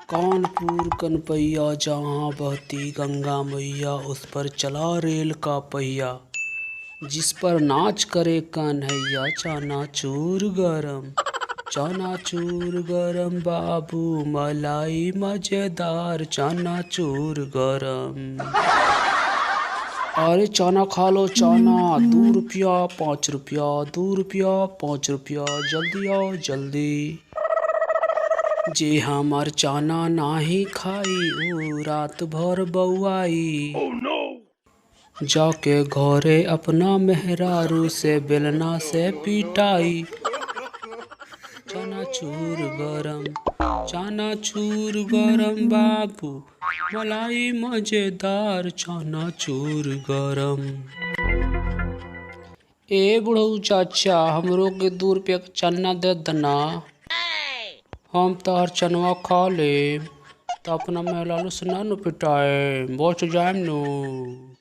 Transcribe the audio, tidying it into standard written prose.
कानपुर कनपैया जहाँ बहती गंगा मैया, उस पर चला रेल का पहिया। जिस पर नाच करे कन्हैया, चनाचूर गरम चनाचूर गरम बाबू, मलाई मजेदार चनाचूर गरम। अरे चना खा लो चना, 2 रुपया 5 रुपया, 2 रुपया 5 रुपया, जल्दी आओ जल्दी। जे हमर चना नाही खाई, ऊ रात भर बौआई। जाके घरे अपना मेहरारू से बेलना से पिटाई। चनाचूर गरम चनाचूर गरम बाबू, मलाई मजेदार चनाचूर गरम। ए बुढ़ऊ चाचा, हमरो के 2 रुपया का चना दे दना। हम तोहर चनवा खा ले तो अपना मेहरारू से ना नु पिटाए, बच जाएम नु।